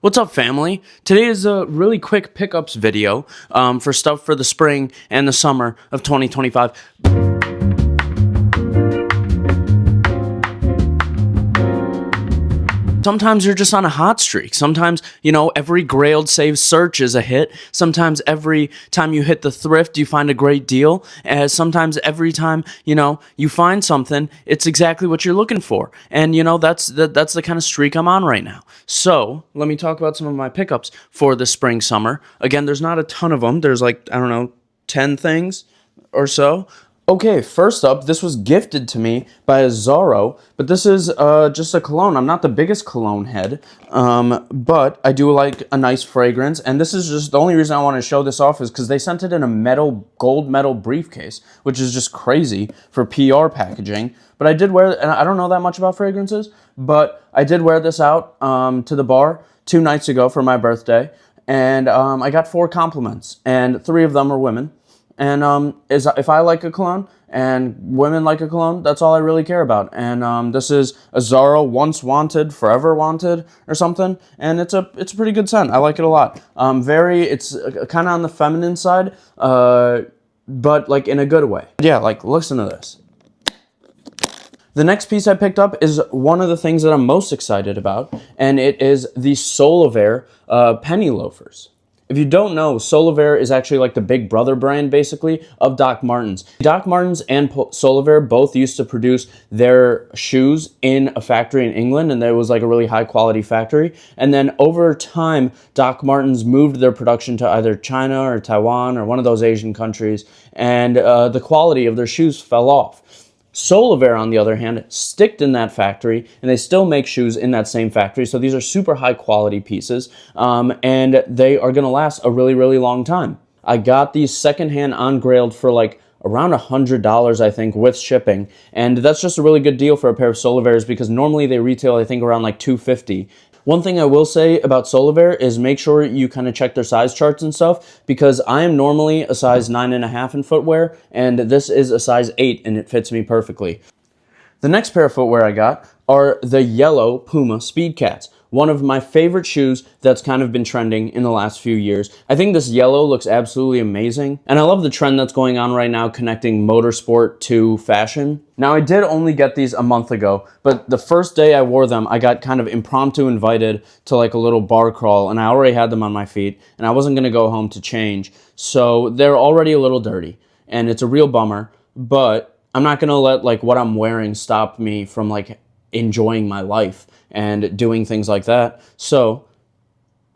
What's up, family? Today is a really quick pickups video for stuff for the spring and the summer of 2025. Sometimes you're just on a hot streak. Sometimes, every Grailed Save search is a hit. Sometimes every time you hit the thrift, you find a great deal. Sometimes every time, you find something, it's exactly what you're looking for. And, that's the kind of streak I'm on right now. So let me talk about some of my pickups for the spring, summer. Again, there's not a ton of them. There's 10 things or so. Okay, first up, this was gifted to me by a Zorro, but this is just a cologne. I'm not the biggest cologne head, but I do like a nice fragrance, and this is just the only reason I want to show this off is because they sent it in a gold metal briefcase, which is just crazy for PR packaging. But I did wear, and I don't know that much about fragrances, but I did wear this out to the bar 2 nights ago for my birthday, and I got 4 compliments, and 3 of them are women. And if I like a cologne and women like a cologne, that's all I really care about. And this is a Zorro Once Wanted, Forever Wanted or something. And it's a pretty good scent. I like it a lot. It's kind of on the feminine side, but like in a good way. Yeah, like listen to this. The next piece I picked up is one of the things that I'm most excited about, and it is the Solovair penny loafers. If you don't know, Solovair is actually like the big brother brand, basically, of Doc Martens. Doc Martens and Solovair both used to produce their shoes in a factory in England, and there was like a really high-quality factory. And then over time, Doc Martens moved their production to either China or Taiwan or one of those Asian countries, and the quality of their shoes fell off. Solovair, on the other hand, sticked in that factory, and they still make shoes in that same factory. So these are super high quality pieces, and they are going to last a really, really long time. I got these secondhand on Grailed for like around $100, I think, with shipping, and that's just a really good deal for a pair of Solovairs because normally they retail, I think, around like $250. One thing I will say about Solovair is make sure you kind of check their size charts and stuff because I am normally a size 9.5 in footwear, and this is a size 8, and it fits me perfectly. The next pair of footwear I got are the yellow Puma Speed Cats, one of my favorite shoes that's kind of been trending in the last few years. I think this yellow looks absolutely amazing, and I love the trend that's going on right now connecting motorsport to fashion. Now, I did only get these a month ago, but the first day I wore them, I got kind of impromptu invited to like a little bar crawl, and I already had them on my feet, and I wasn't gonna go home to change, so they're already a little dirty, and it's a real bummer, but I'm not gonna let like what I'm wearing stop me from like enjoying my life and doing things like that. So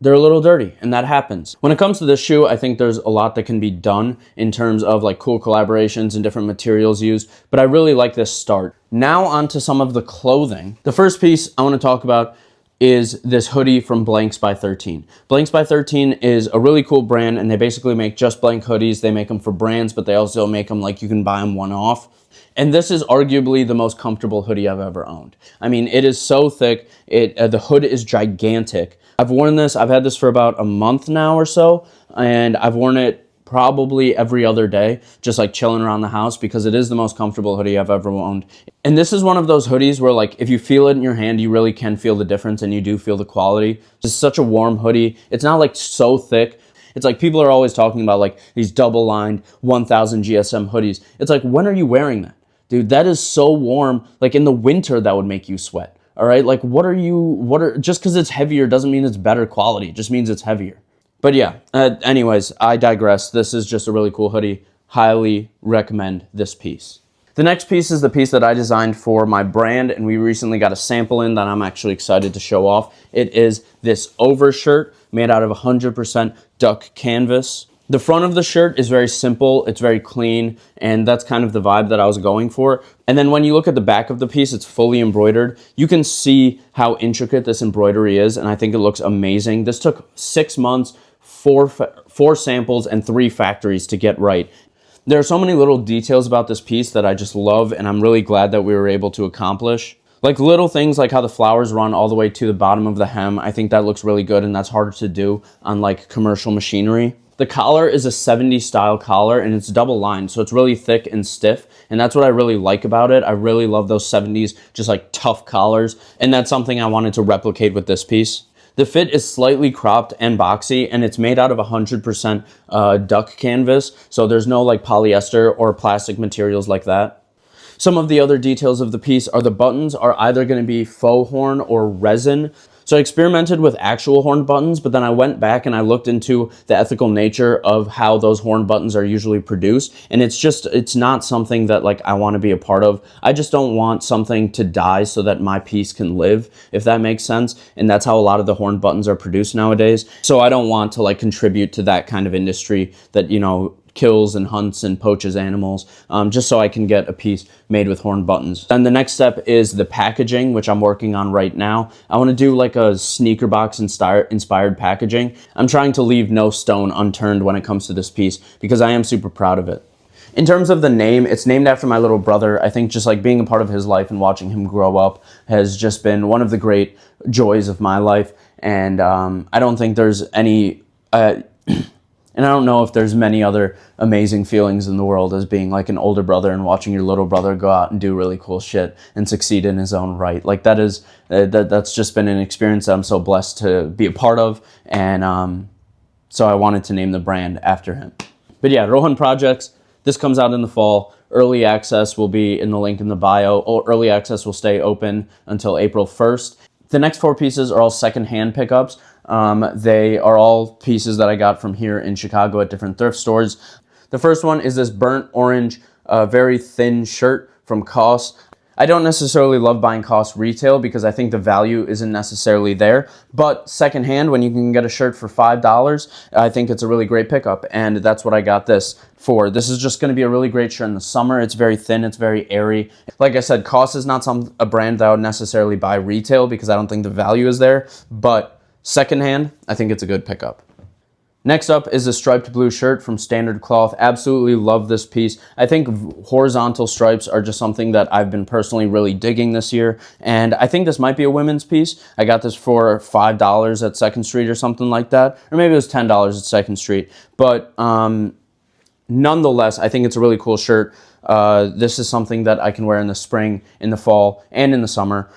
they're a little dirty, and that happens. When it comes to this shoe, I think there's a lot that can be done in terms of like cool collaborations and different materials used, but I really like this start. Now onto some of the clothing. The first piece I want to talk about is this hoodie from Blanks by 13. Blanks by 13 is a really cool brand, and they basically make just blank hoodies. They make them for brands, but they also make them like you can buy them one-off. And this is arguably the most comfortable hoodie I've ever owned. I mean, it is so thick. The hood is gigantic. I've worn this. I've had this for about a month now or so, and I've worn it probably every other day, just like chilling around the house because it is the most comfortable hoodie I've ever owned. And this is one of those hoodies where like if you feel it in your hand, you really can feel the difference, and you do feel the quality. It's such a warm hoodie. It's not like so thick. It's like people are always talking about like these double-lined 1000 GSM hoodies. It's like, when are you wearing that? Dude, that is so warm. Like in the winter, that would make you sweat. All right? Like just because it's heavier doesn't mean it's better quality. It just means it's heavier. But yeah, anyways, I digress. This is just a really cool hoodie. Highly recommend this piece. The next piece is the piece that I designed for my brand, and we recently got a sample in that I'm actually excited to show off. It is this overshirt made out of 100% duck canvas. The front of the shirt is very simple, it's very clean, and that's kind of the vibe that I was going for. And then when you look at the back of the piece, it's fully embroidered. You can see how intricate this embroidery is, and I think it looks amazing. This took 6 months, 4 samples, and 3 factories to get right. There are so many little details about this piece that I just love, and I'm really glad that we were able to accomplish. Like little things like how the flowers run all the way to the bottom of the hem. I think that looks really good, and that's harder to do on like commercial machinery. The collar is a 70s style collar, and it's double lined, so it's really thick and stiff, and that's what I really like about it. I really love those 70s just like tough collars, and that's something I wanted to replicate with this piece. The fit is slightly cropped and boxy, and it's made out of 100% duck canvas, so there's no like polyester or plastic materials like that. Some of the other details of the piece are the buttons are either going to be faux horn or resin. So I experimented with actual horn buttons, but then I went back and I looked into the ethical nature of how those horn buttons are usually produced. And it's not something that like I want to be a part of. I just don't want something to die so that my piece can live, if that makes sense. And that's how a lot of the horn buttons are produced nowadays. So I don't want to like contribute to that kind of industry that, you know, kills and hunts and poaches animals, just so I can get a piece made with horn buttons. And the next step is the packaging, which I'm working on right now. I want to do like a sneaker box inspired packaging. I'm trying to leave no stone unturned when it comes to this piece because I am super proud of it. In terms of the name, it's named after my little brother. I think just like being a part of his life and watching him grow up has just been one of the great joys of my life. And I don't think there's any... And I don't know if there's many other amazing feelings in the world as being like an older brother and watching your little brother go out and do really cool shit and succeed in his own right. Like that is, that's just been an experience that I'm so blessed to be a part of. And so I wanted to name the brand after him. But yeah, ROHN Projects, this comes out in the fall. Early access will be in the link in the bio. Early access will stay open until April 1st. The next 4 pieces are all secondhand pickups. They are all pieces that I got from here in Chicago at different thrift stores. The first one is this burnt orange, very thin shirt from COS. I don't necessarily love buying COS retail because I think the value isn't necessarily there, but secondhand, when you can get a shirt for $5, I think it's a really great pickup, and that's what I got this for. This is just going to be a really great shirt in the summer. It's very thin, it's very airy. Like I said, COS is not a brand that I would necessarily buy retail because I don't think the value is there, but secondhand, I think it's a good pickup. Next up is a striped blue shirt from Standard Cloth. Absolutely love this piece. I think horizontal stripes are just something that I've been personally really digging this year. And I think this might be a women's piece. I got this for $5 at 2nd Street or something like that. Or maybe it was $10 at 2nd Street. But nonetheless, I think it's a really cool shirt. This is something that I can wear in the spring, in the fall, and in the summer.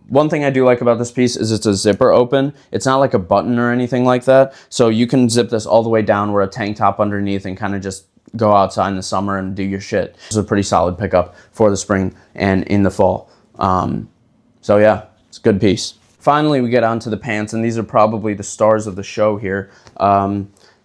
One thing I do like about this piece is it's a zipper open. It's not like a button or anything like that. So you can zip this all the way down, wear a tank top underneath, and kind of just go outside in the summer and do your shit. This is a pretty solid pickup for the spring and in the fall. So yeah, it's a good piece. Finally, we get onto the pants, and these are probably the stars of the show here.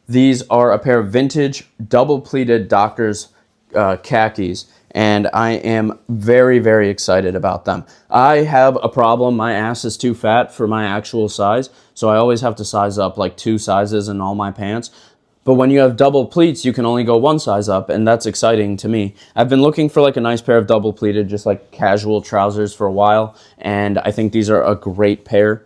These are a pair of vintage double pleated Dockers khakis. And I am very, very excited about them. I have a problem. My ass is too fat for my actual size, so I always have to size up like 2 sizes in all my pants. But when you have double pleats, you can only go 1 size up, and that's exciting to me. I've been looking for like a nice pair of double pleated, just like casual trousers for a while, and I think these are a great pair.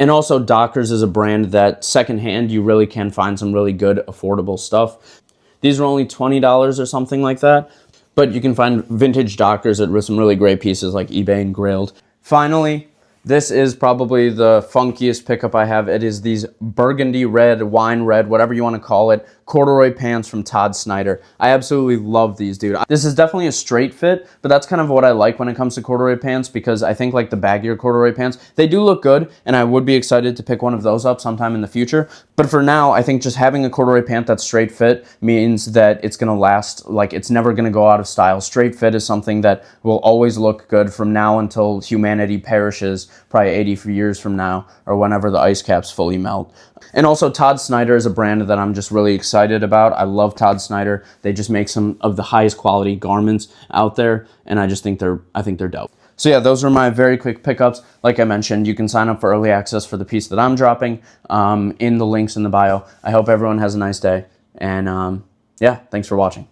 And also, Dockers is a brand that secondhand, you really can find some really good, affordable stuff. These are only $20 or something like that. But you can find vintage Dockers with some really great pieces like eBay and Grailed. Finally, this is probably the funkiest pickup I have. It is these burgundy red, wine red, whatever you want to call it, corduroy pants from Todd Snyder. I absolutely love these, dude. This is definitely a straight fit, but that's kind of what I like when it comes to corduroy pants because I think like the baggier corduroy pants, they do look good, and I would be excited to pick one of those up sometime in the future. But for now, I think just having a corduroy pant that's straight fit means that it's going to last, like it's never going to go out of style. Straight fit is something that will always look good from now until humanity perishes, probably 80 years from now, or whenever the ice caps fully melt. And also, Todd Snyder is a brand that I'm just really excited about. I love Todd Snyder. They just make some of the highest quality garments out there, and I think they're dope. So yeah, those are my very quick pickups. Like I mentioned, you can sign up for early access for the piece that I'm dropping in the links in the bio. I hope everyone has a nice day, and yeah, thanks for watching.